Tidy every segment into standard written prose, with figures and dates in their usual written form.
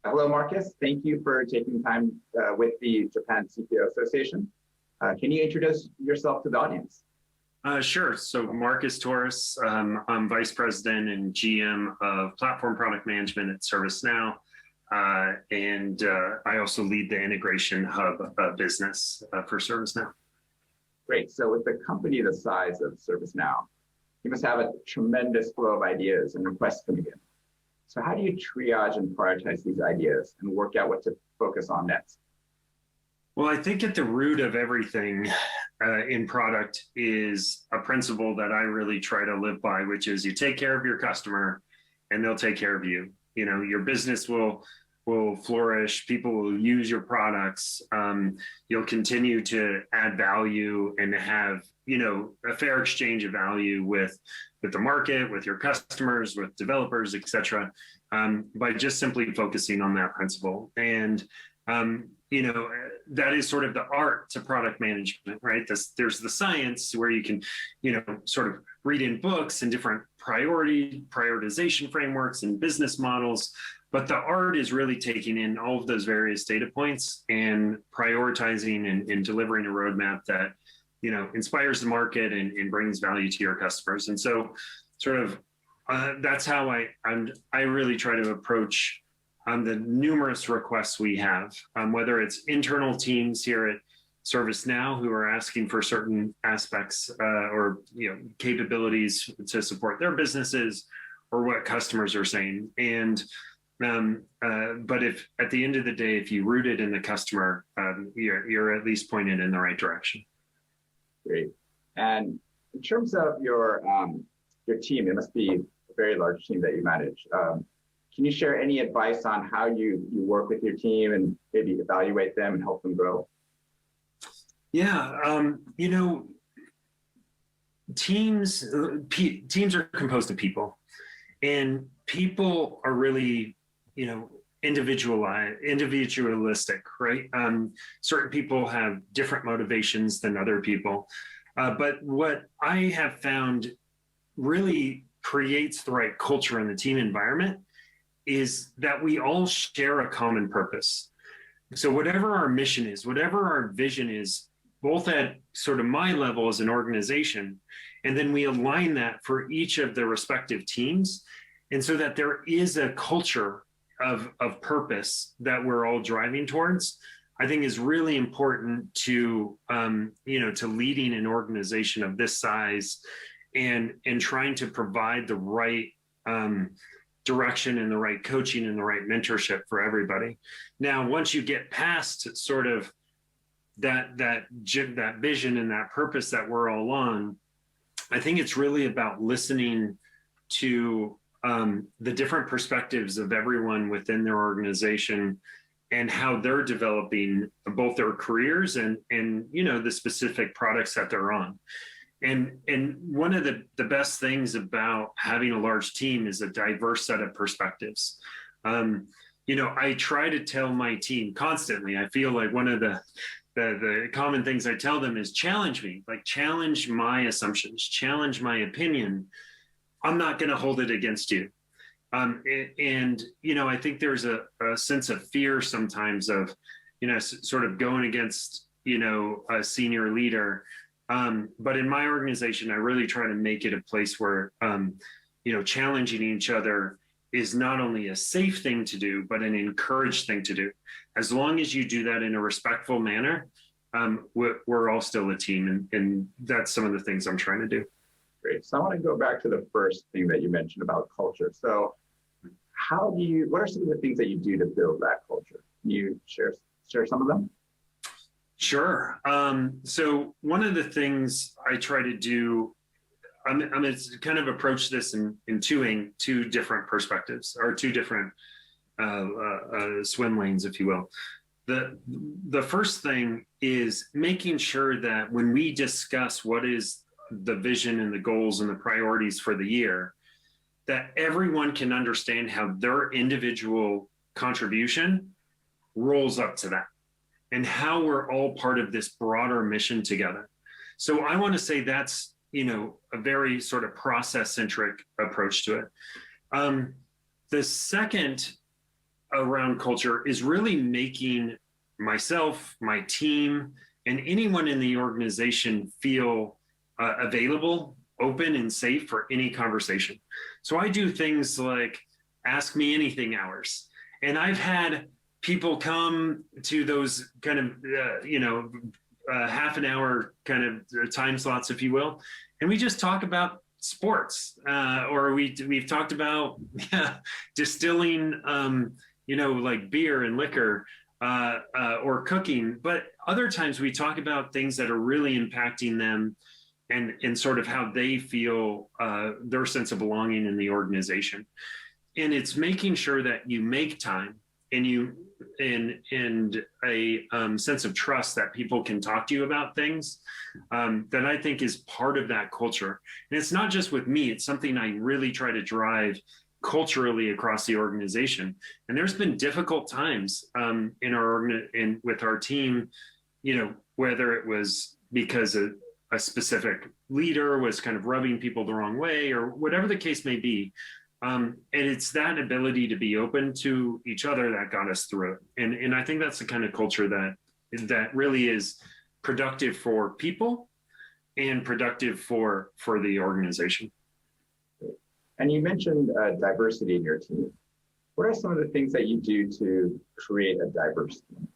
Hello, Marcus. Thank you for taking time with the Japan CPO Association. Can you introduce yourself to the audience? Sure. So Marcus Torres, I'm Vice President and GM of Platform Product Management at ServiceNow. And I also lead the Integration Hub business for ServiceNow. Great. So with the company the size of ServiceNow, you must have a tremendous flow of ideas and requests coming in. So how do you triage and prioritize these ideas and work out what to focus on next? Well, I think at the root of everything in product is a principle that I really try to live by, which is you take care of your customer and they'll take care of you. You know, your business will flourish, people will use your products, you'll continue to add value and have, you know, a fair exchange of value with the market, with your customers, with developers, et cetera, by just simply focusing on that principle. And, you know, that is sort of the art to product management, right? There's the science where you can, you know, sort of read in books and different prioritization frameworks and business models. But the art is really taking in all of those various data points and prioritizing and delivering a roadmap that, you know, inspires the market and brings value to your customers. And so sort of that's how I really try to approach the numerous requests we have, whether it's internal teams here at ServiceNow who are asking for certain aspects or, you know, capabilities to support their businesses, or what customers are saying. And but if at the end of the day, if you root it in the customer, you're at least pointed in the right direction. Great. And in terms of your team, it must be a very large team that you manage. Can you share any advice on how you work with your team and maybe evaluate them and help them grow? Yeah, you know, teams are composed of people, and people are really, you know, individualistic, right? Certain people have different motivations than other people. But what I have found really creates the right culture in the team environment is that we all share a common purpose. So whatever our mission is, whatever our vision is, both at sort of my level as an organization, and then we align that for each of the respective teams. And so that there is a culture of purpose that we're all driving towards, I think is really important to, you know, to leading an organization of this size and trying to provide the right direction and the right coaching and the right mentorship for everybody. Now, once you get past sort of that vision and that purpose that we're all on, I think it's really about listening to the different perspectives of everyone within their organization and how they're developing both their careers and you know, the specific products that they're on. And one of the best things about having a large team is a diverse set of perspectives. You know, I try to tell my team constantly, I feel like one of the common things I tell them is challenge me, like challenge my assumptions, challenge my opinion. I'm not going to hold it against you. And, you know, I think there's a sense of fear sometimes of, you know, sort of going against, you know, a senior leader. But in my organization, I really try to make it a place where, you know, challenging each other is not only a safe thing to do, but an encouraged thing to do. As long as you do that in a respectful manner, we're all still a team. And that's some of the things I'm trying to do. Great. So I want to go back to the first thing that you mentioned about culture. So what are some of the things that you do to build that culture? Can you share some of them? Sure. So one of the things I try to do, I'm going to kind of approach this in two different perspectives, or two different swim lanes, if you will. The first thing is making sure that when we discuss what is the vision and the goals and the priorities for the year, that everyone can understand how their individual contribution rolls up to that and how we're all part of this broader mission together. So I want to say that's, you know, a very sort of process-centric approach to it. The second around culture is really making myself, my team, and anyone in the organization feel available, open, and safe for any conversation. So I do things like ask me anything hours. And I've had people come to those kind of, half an hour kind of time slots, if you will. And we just talk about sports, or we've talked about distilling, like beer and liquor, or cooking. But other times we talk about things that are really impacting them and sort of how they feel, their sense of belonging in the organization. And it's making sure that you make time and a sense of trust that people can talk to you about things, that I think is part of that culture. And it's not just with me, it's something I really try to drive culturally across the organization. And there's been difficult times with our team, whether it was because a specific leader was kind of rubbing people the wrong way or whatever the case may be. And it's that ability to be open to each other that got us through it. And I think that's the kind of culture that really is productive for people and productive for the organization. And you mentioned diversity in your team. What are some of the things that you do to create a diverse team?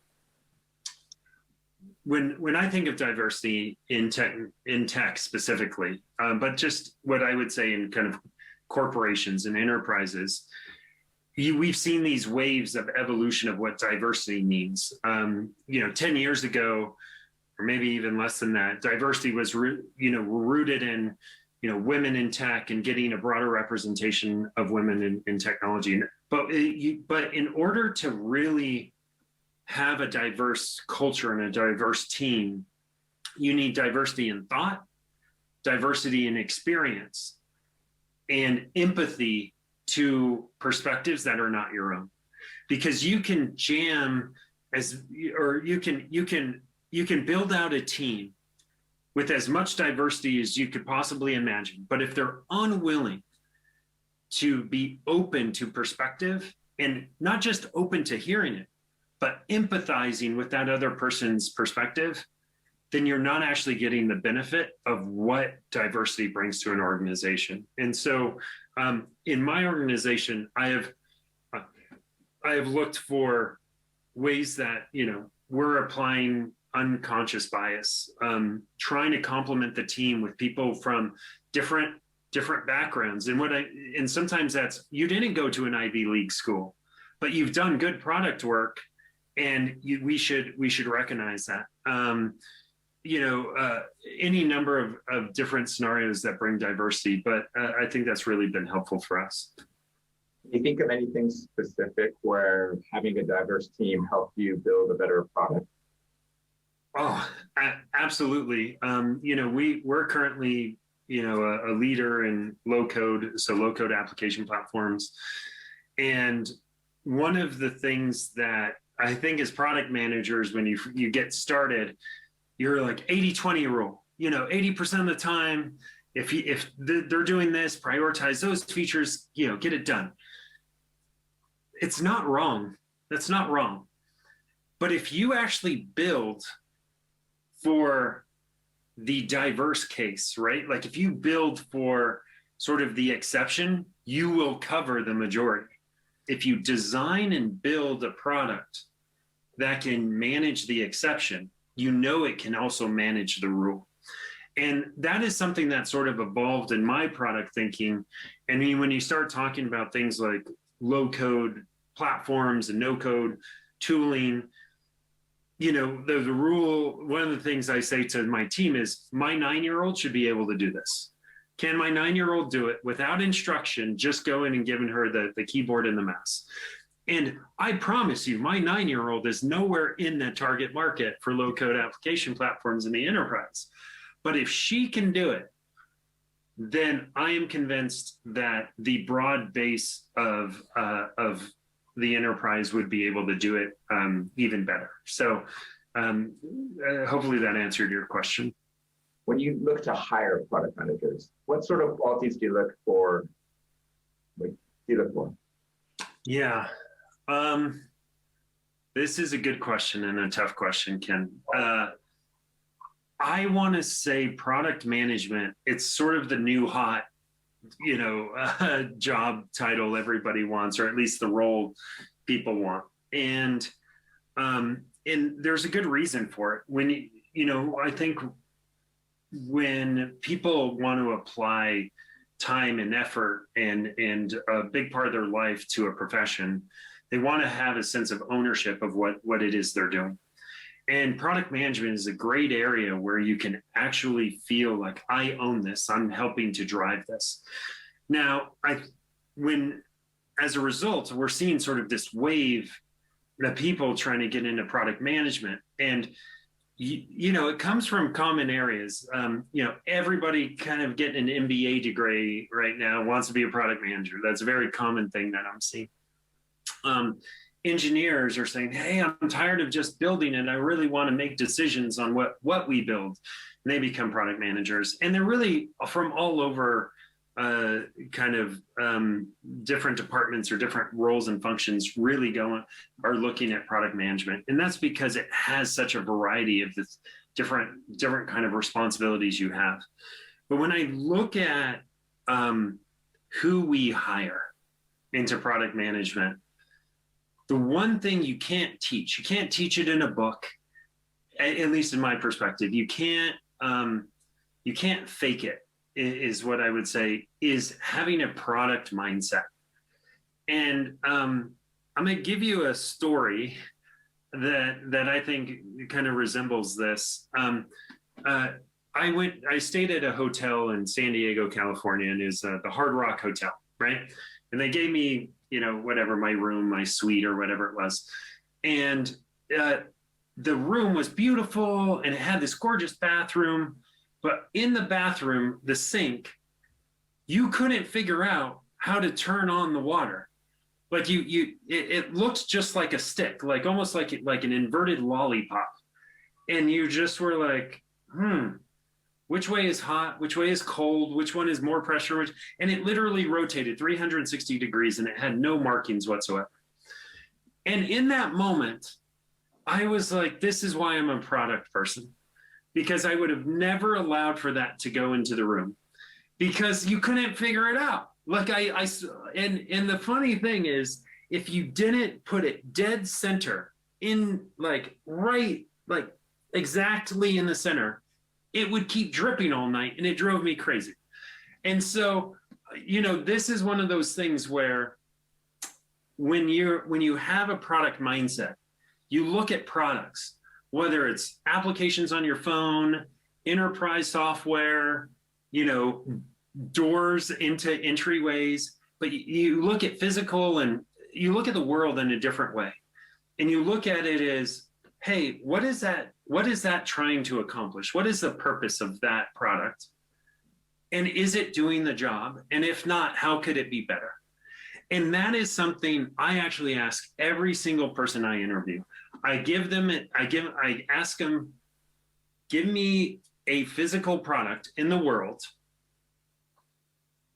When I think of diversity in tech specifically, but just what I would say in kind of corporations and enterprises, we've seen these waves of evolution of what diversity means. 10 years ago, or maybe even less than that, diversity was rooted in women in tech and getting a broader representation of women in technology. But in order to really have a diverse culture and a diverse team, you need diversity in thought, diversity in experience, and empathy to perspectives that are not your own. Because you can you can build out a team with as much diversity as you could possibly imagine. But if they're unwilling to be open to perspective, and not just open to hearing it, but empathizing with that other person's perspective, then you're not actually getting the benefit of what diversity brings to an organization. And so in my organization, I have looked for ways that, we're applying unconscious bias, trying to complement the team with people from different backgrounds. And sometimes that's, you didn't go to an Ivy League school, but you've done good product work, and we should recognize that. Any number of different scenarios that bring diversity, but I think that's really been helpful for us. Do you think of anything specific where having a diverse team helped you build a better product? Oh, absolutely. We're currently, a leader in low code application platforms. And one of the things that I think as product managers, when you get started, you're like 80-20 rule, 80% of the time, if they're doing this, prioritize those features, get it done. It's not wrong. That's not wrong. But if you actually build for the diverse case, right? Like if you build for sort of the exception, you will cover the majority. If you design and build a product that can manage the exception, it can also manage the rule. And that is something that sort of evolved in my product thinking. I mean, when you start talking about things like low code platforms and no code tooling, the rule, one of the things I say to my team is my 9-year-old should be able to do this. Can my 9-year-old do it without instruction, just going and giving her the keyboard and the mouse? And I promise you, my 9-year-old is nowhere in the target market for low code application platforms in the enterprise. But if she can do it, then I am convinced that the broad base of the enterprise would be able to do it even better. So hopefully that answered your question. When you look to hire product managers, what sort of qualities do you look for? Yeah. This is a good question and a tough question, Ken. I want to say product management, it's sort of the new hot, job title everybody wants, or at least the role people want. And there's a good reason for it. When, I think when people want to apply time and effort and a big part of their life to a profession, they want to have a sense of ownership of what it is they're doing. And product management is a great area where you can actually feel like, I own this, I'm helping to drive this. Now, as a result, we're seeing sort of this wave of people trying to get into product management. And, it comes from common areas. Everybody kind of getting an MBA degree right now wants to be a product manager. That's a very common thing that I'm seeing. Engineers are saying, hey, I'm tired of just building it. I really want to make decisions on what we build. And they become product managers. And they're really from all over different departments or different roles and functions really are looking at product management. And that's because it has such a variety of this different kind of responsibilities you have. But when I look at who we hire into product management, the one thing you can't teach it in a book, at least in my perspective. You can't fake it, is what I would say, is having a product mindset. And I'm going to give you a story that I think kind of resembles this. I stayed at a hotel in San Diego, California, and it was the Hard Rock Hotel, right? And they gave me, whatever, my room, my suite or whatever it was. And the room was beautiful and it had this gorgeous bathroom, but in the bathroom, the sink, you couldn't figure out how to turn on the water. Like it looked just like a stick, like almost like an inverted lollipop. And you just were like, which way is hot? Which way is cold? Which one is more pressure? And it literally rotated 360 degrees and it had no markings whatsoever. And in that moment, I was like, this is why I'm a product person, because I would have never allowed for that to go into the room because you couldn't figure it out. Like and the funny thing is, if you didn't put it dead center in exactly in the center, it would keep dripping all night and it drove me crazy. And so, this is one of those things where when you have a product mindset, you look at products, whether it's applications on your phone, enterprise software, doors into entryways, but you look at physical and you look at the world in a different way. And you look at it as, hey, what is that trying to accomplish? What is the purpose of that product? And is it doing the job? And if not, how could it be better? And that is something I actually ask every single person I interview. I ask them, give me a physical product in the world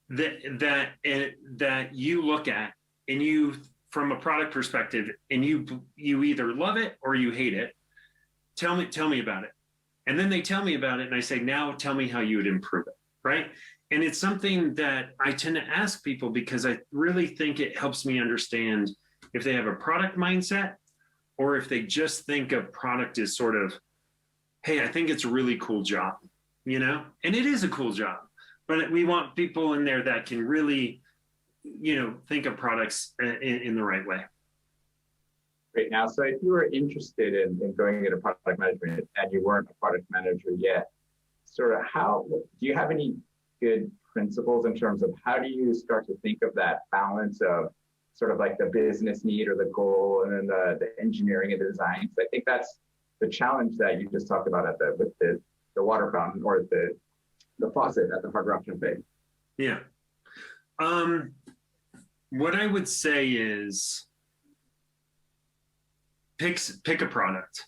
that you look at and you, from a product perspective, and you either love it or you hate it. Tell me about it. And then they tell me about it and I say, now tell me how you would improve it, right? And it's something that I tend to ask people because I really think it helps me understand if they have a product mindset or if they just think of product as sort of, hey, I think it's a really cool job, and it is a cool job, but we want people in there that can really, think of products in the right way. Great. Now, so if you were interested in going into product management and you weren't a product manager yet, sort of do you have any good principles in terms of how do you start to think of that balance of sort of like the business need or the goal and then the engineering and the design? So I think that's the challenge that you just talked about with the water fountain or the faucet at the Hard Rock Cafe. Yeah. What I would say is pick a product.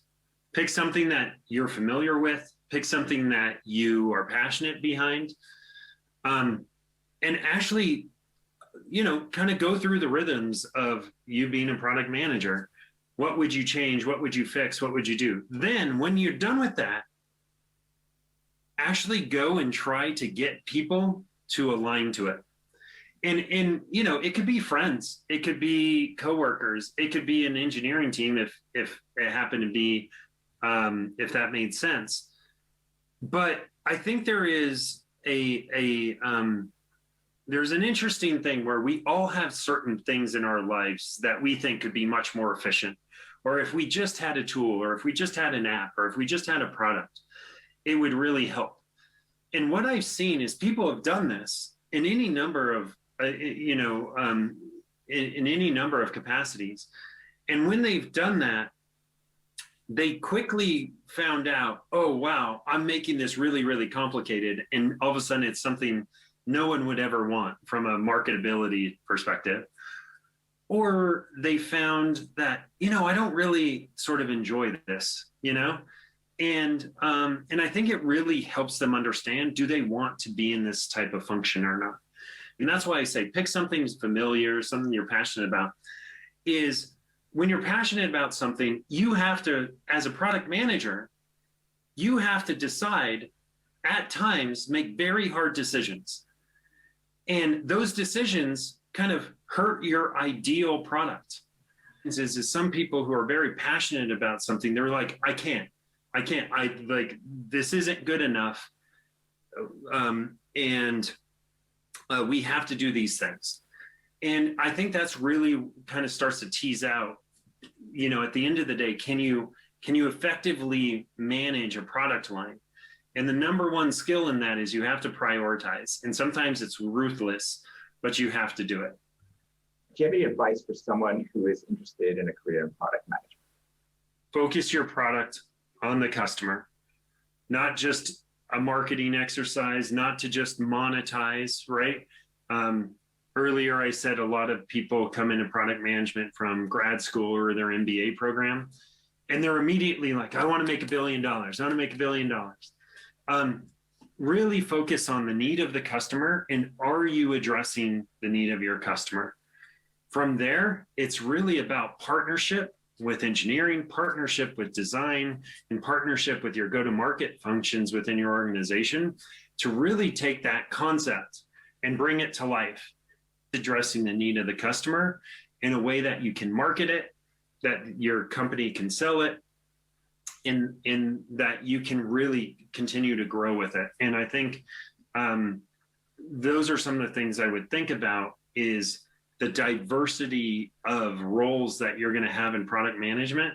Pick something that you're familiar with. Pick something that you are passionate behind. And actually kind of go through the rhythms of you being a product manager. What would you change? What would you fix? What would you do? Then when you're done with that, actually go and try to get people to align to it. And it could be friends, it could be coworkers, it could be an engineering team if it happened to be, if that made sense. But I think there is there's an interesting thing where we all have certain things in our lives that we think could be much more efficient. Or if we just had a tool, or if we just had an app, or if we just had a product, it would really help. And what I've seen is people have done this in any number of, in any number of capacities. And when they've done that, they quickly found out, oh, wow, I'm making this really, really complicated. And all of a sudden it's something no one would ever want from a marketability perspective. Or they found that, I don't really sort of enjoy this, And I think it really helps them understand, do they want to be in this type of function or not? And that's why I say pick something familiar, something you're passionate about. Is when you're passionate about something, you have to, as a product manager, you have to decide at times, make very hard decisions. And those decisions kind of hurt your ideal product. Is some people who are very passionate about something, they're like, I can't, this isn't good enough. We have to do these things. And I think that's really kind of starts to tease out, at the end of the day, can you effectively manage a product line? And the number one skill in that is you have to prioritize. And sometimes it's ruthless, but you have to do it. Do you have any advice for someone who is interested in a career in product management? Focus your product on the customer, not just a marketing exercise, not to just monetize, right? Earlier, I said a lot of people come into product management from grad school or their MBA program, and they're immediately like, I want to make $1 billion. I want to make $1 billion. Really focus on the need of the customer, and are you addressing the need of your customer? From there, it's really about partnership with engineering, partnership with design, and partnership with your go-to-market functions within your organization to really take that concept and bring it to life, addressing the need of the customer in a way that you can market it, that your company can sell it, in that you can really continue to grow with it. And I think those are some of the things I would think about, is the diversity of roles that you're going to have in product management,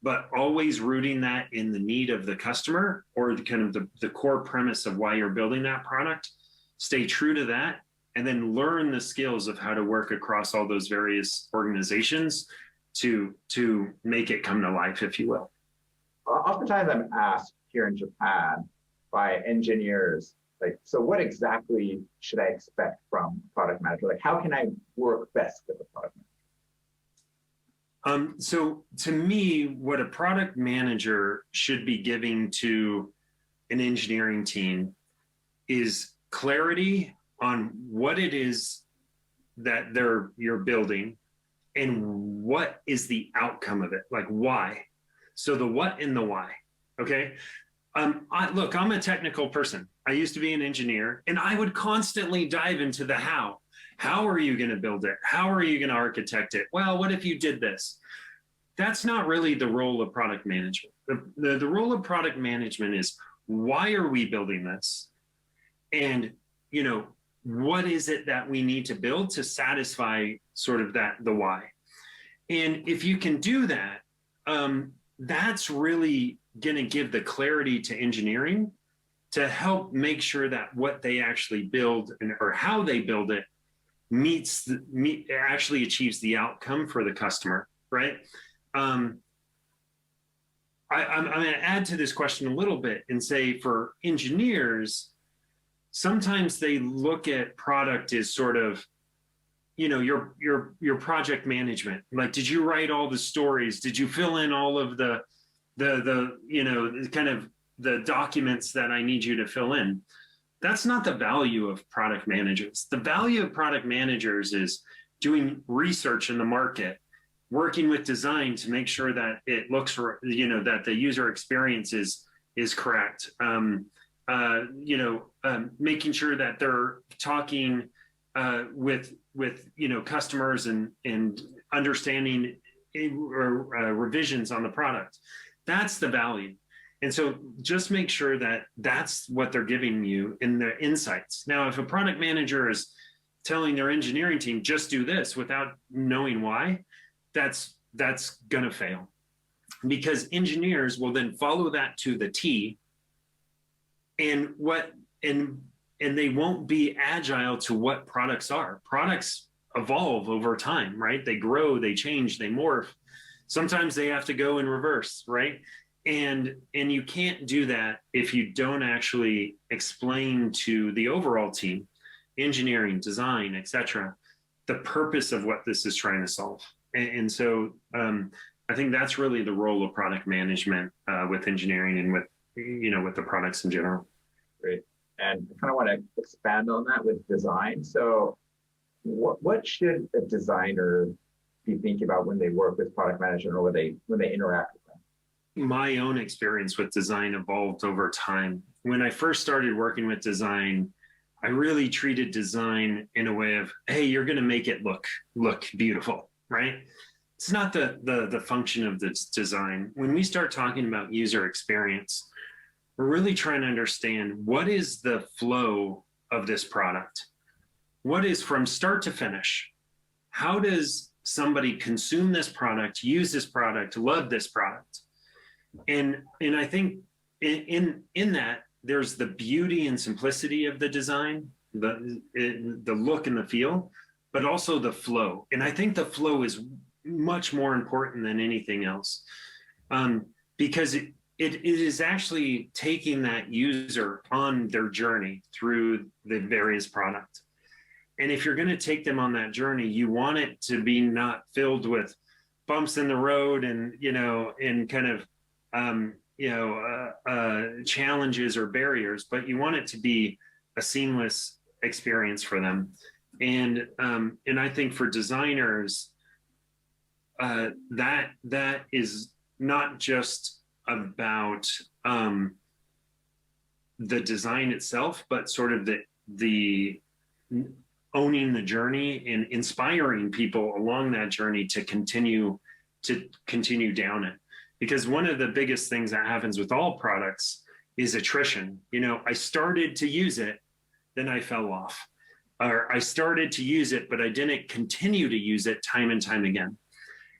but always rooting that in the need of the customer, or the core premise of why you're building that product. Stay true to that, and then learn the skills of how to work across all those various organizations to make it come to life, if you will. Oftentimes I'm asked here in Japan by engineers, so what exactly should I expect from product manager? How can I work best with a product manager? So to me, what a product manager should be giving to an engineering team is clarity on what it is that you're building and what is the outcome of it, why. So the what and the why, okay? I'm a technical person. I used to be an engineer, and I would constantly dive into the how. How are you going to build it? How are you going to architect it? Well, what if you did this? That's not really the role of product management. The role of product management is, why are we building this? And, what is it that we need to build to satisfy sort of the why? And if you can do that, that's really going to give the clarity to engineering to help make sure that what they actually build or how they build it actually achieves the outcome for the customer, right? I'm going to add to this question a little bit and say, for engineers, sometimes they look at product as sort of, your project management. Did you write all the stories? Did you fill in all of the kind of the documents that I need you to fill in? that's not the value of product managers. The value of product managers is doing research in the market, working with design to make sure that it looks, that the user experience is correct. Making sure that they're talking with customers and understanding revisions on the product. That's the value. And so just make sure that that's what they're giving you in their insights. Now, if a product manager is telling their engineering team, just do this without knowing why, that's going to fail, because engineers will then follow that to the T, and they won't be agile to what products are. Products evolve over time, right? They grow, they change, they morph. Sometimes they have to go in reverse, right? And you can't do that if you don't actually explain to the overall team, engineering, design, etc., the purpose of what this is trying to solve. And so I think that's really the role of product management with engineering and with the products in general. Great. And I kind of want to expand on that with design. So what should a designer be thinking about when they work with product management or when they interact with them? My own experience with design evolved over time. When I first started working with design, I really treated design in a way of, hey, you're going to make it look beautiful, right? It's not the function of the design. When we start talking about user experience, we're really trying to understand what is the flow of this product. What is from start to finish? How does somebody consume this product, use this product, love this product? And I think in that, there's the beauty and simplicity of the design, the look and the feel, but also the flow. And I think the flow is much more important than anything else, because it is actually taking that user on their journey through the various products. And if you're going to take them on that journey, you want it to be not filled with bumps in the road and kind of challenges or barriers, but you want it to be a seamless experience for them. And I think for designers, that is not just about the design itself, but sort of the owning the journey and inspiring people along that journey to continue down it. Because one of the biggest things that happens with all products is attrition. I started to use it, then I fell off. Or I started to use it, but I didn't continue to use it time and time again.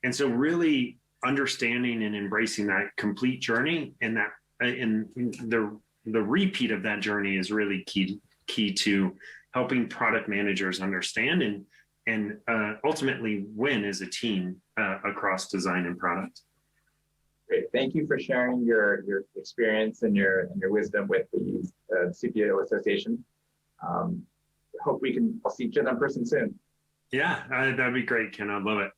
And so really understanding and embracing that complete journey and the repeat of that journey is really key to helping product managers understand and ultimately win as a team across design and product. Great. Thank you for sharing your experience and your wisdom with the CPO Association. Hope we can all see each other in person soon. Yeah, that'd be great, Ken. I'd love it.